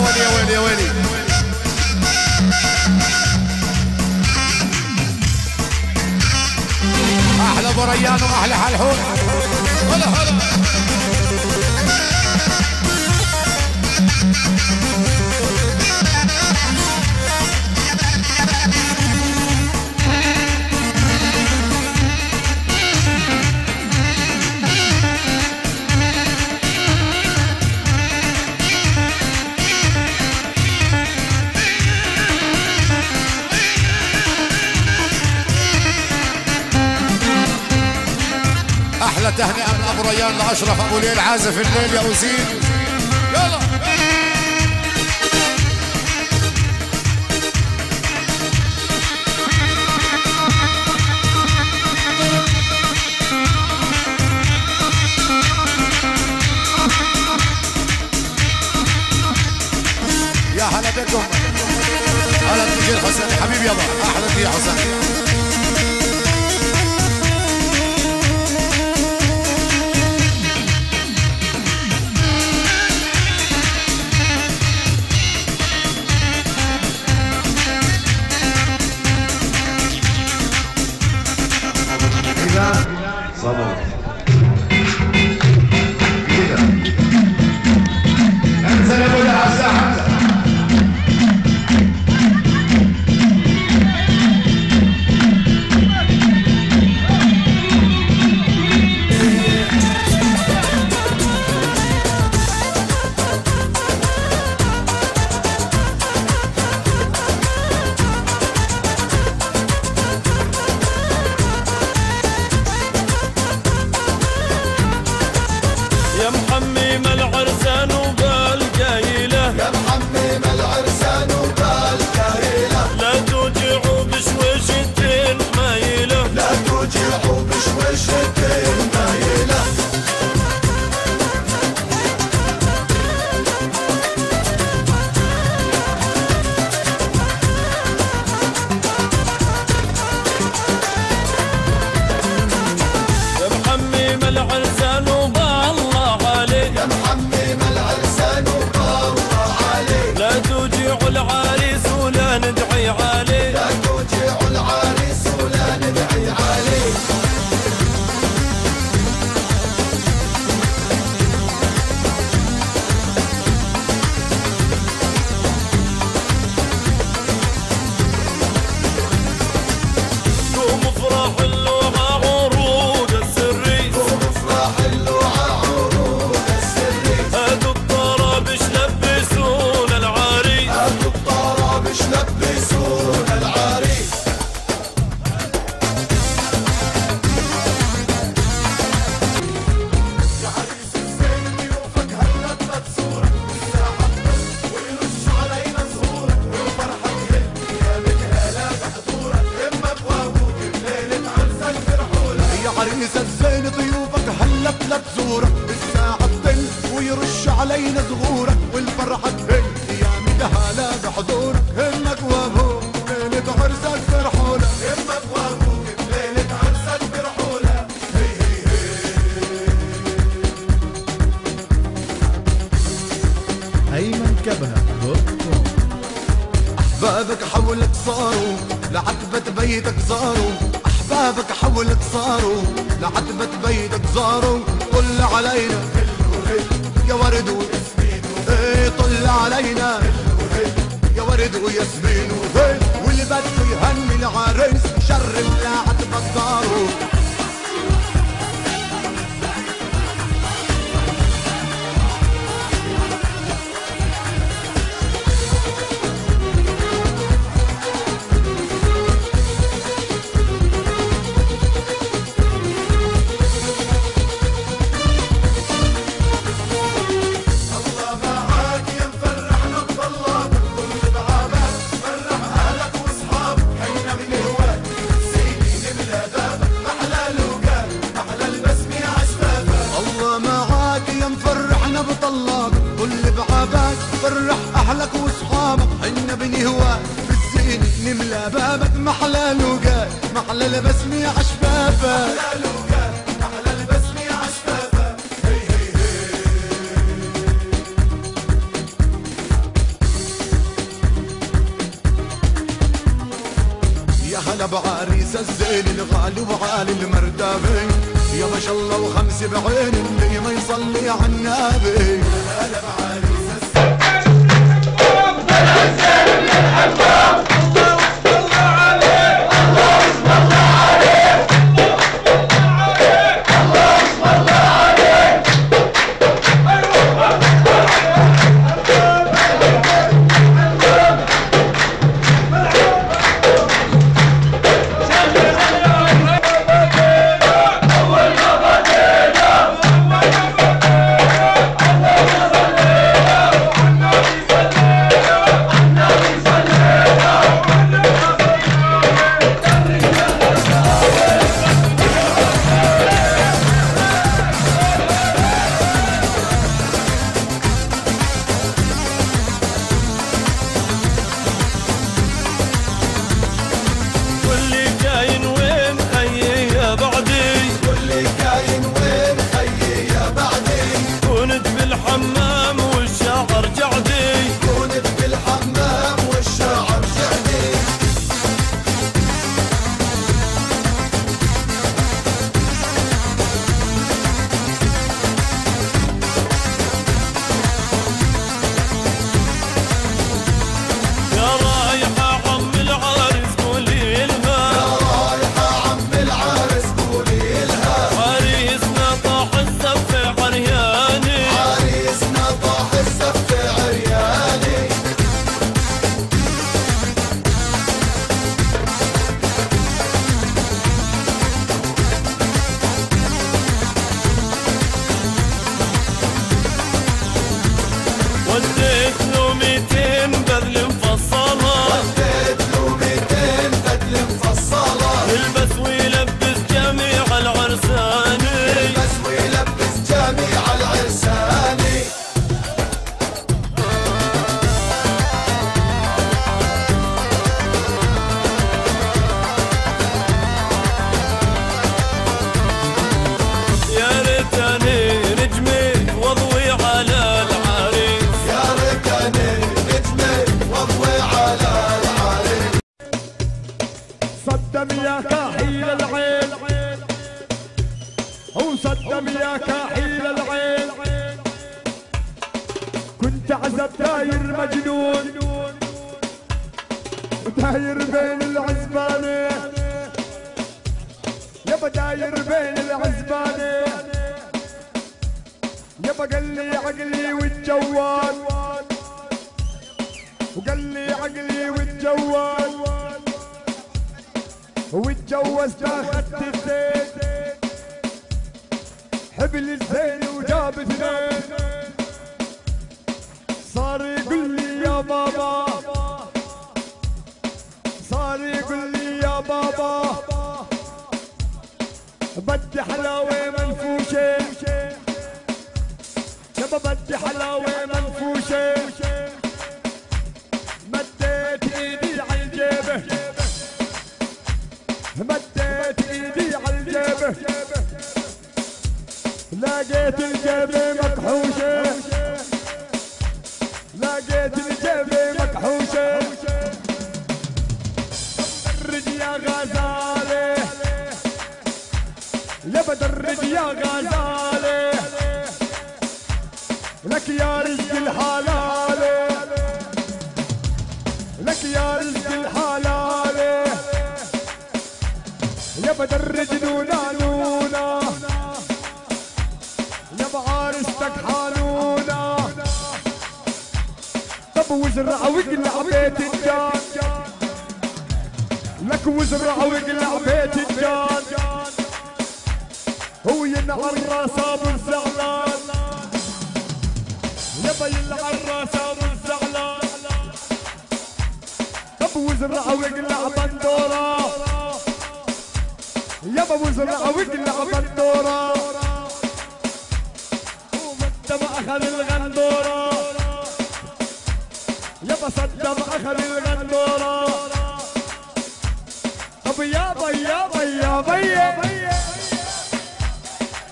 ويلي يا ويلي يا ويلي. احلى ابو ريان واحلى حلحون. هلا هلا. احلى تهنئه من ابو ريان لاشرف ابو ليل عازف الليل يا وزير. يلا يا هلا بكم. هلا تجي الحسن حبيبي يابا. احلى تجي حسن. صبر انزل ابو العزة. يا محمم العرسان وبالقايلة، يا محمم العرسان وبالقايلة، لا توجعوا بشويشتين مايلة، لا توجعوا بشويشتين مايلة. يا محمم العرسان وبالله عليك، يا محمم العرسان وبالله عليك، لا توجعوا العريس ولا ندعي عليه، لا توجعوا العريس ولا ندعي عليه. قوم افرح اللوعة عروض السري، قوم افرح اللوعة عروض السري، هاتوا الطرابش لبسونا العريس، هاتوا الطرابش لبسونا العريس. يا عريس الزين ضيوفك هلا بتصورك بالساحة ويرش علينا زهورك والفرحة تهل يا متهلا بحضورك امك وابوك بليلة عرسك فرحولك. يا عريس الزين ضيوفك هلا بتزورك بالساعة تبل ويرش علينا زغورك والفرحة تهل يا مدهالة بحضورك همك وابوك ليلة عرسك فرحولك. امك وابوك بليلة عرسك فرحولك. هي هي هي أيمن كبهة أحبابك حولك صاروا لعتبة بيتك زاروا، أحبابك حولك صاروا لعتبة بيتك زاروا. طل علينا يا ورد وياسمين، طل علينا يا ورد وياسمين، واللي بده يهني العريس شرم لعتبة زاروا. الله معاك يا مفرحنا بطلاب كل بعابك فرح اهلك واصحابك. حينا من هواك سيدي نملى بابك محلى لوقات محلى البسمة عشبابك. الله معاك يا مفرحنا بطلاب كل بعابك فرح اهلك واصحابك. حنا بنهواك بالزين نملى بابك محلى لوقات محلى البسمة عشبابك. محلى لوقات محلى البسمة عشبابك. هي هي هي بعريس الزين الغالي وعالي المرتبة يا ما شاء الله وخمس بعين اللي ما يصلي على النبي هلا بعريس صدم يا كحيل العين وصدم يا كحيل العين كنت عزب داير مجنون وداير بين العزبانة يابا داير بين العزبانة يابا قال لي عقلي والجوال وقال لي عقلي والجوال واتجوزت اخذت الزين حبل الزين وجاب اثنين صار يقول لي يا بابا صار يقول لي يا بابا بدي حلاوة منفوشة يابا بدي حلاوة منفوشة مديت ايدي على الجيبة مديت ايدي على الجيبة لقيت الجيبة مكحوشة لقيت الجيبة مكحوشة درج يا غزالة يا بدرج يا غزالة لك يا رزق الحلالة لك يا رزق الحلالة يا بدرج نونا نونا يا بعارستك حانونا طب وزرع واقلع بيت الجان لك وزرع واقلع بيت الجان هو ينعر راسه ابو الزعلان يبا ينعر راسه ابو الزعلان طب وزرع واقلع بندوره يابا وزرع واقلع بندوره ومتى ما اخذ الغندوره يابا صدم اخذ الغندوره طب يابا يابا يابا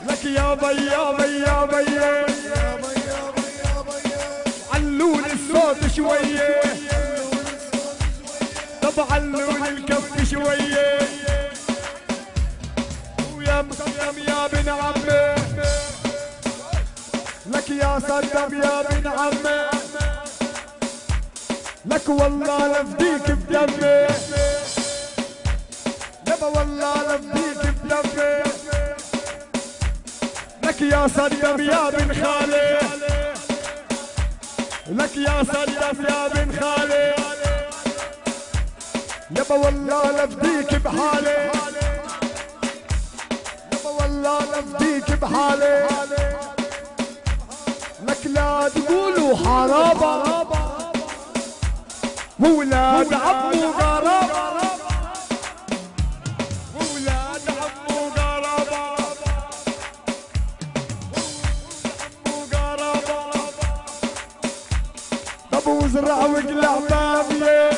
لك يابا يابا يابا علون الصوت شويه طب علون الكف شوية ويا مصدم يا بن عمي لك يا صدم يا بن عمي لك والله لفديك بدمي يابا والله لفديك بدمي لك يا صدم يا بن خالي لك يا صدم يا بن خالي يابا والله لفديك بحالي يابا والله لفديك بحالي لك لا تقولوا حرابة وولاد عمو غرابة وولاد عمو غرابة عمو غرابة طب وزرع وقلع بابيه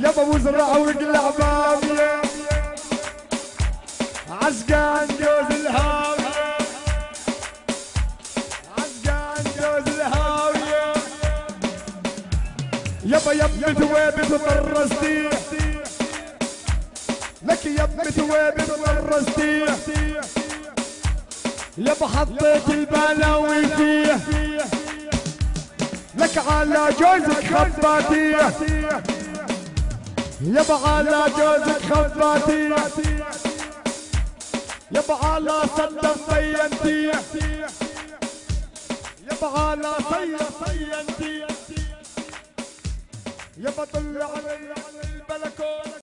يابا وزرع وقلع بابيه عسقان جوز الهاوية عسقان جوز الهاوية يابا يمت ويبت طرستي لك يمت ويبت طرستي يابا حطيت البلاوي فيه لك على جوزك خباتي يابا على جوزك خباتي يابا على صدم صينتي يابا على صينتي يابا طلع على البلكونه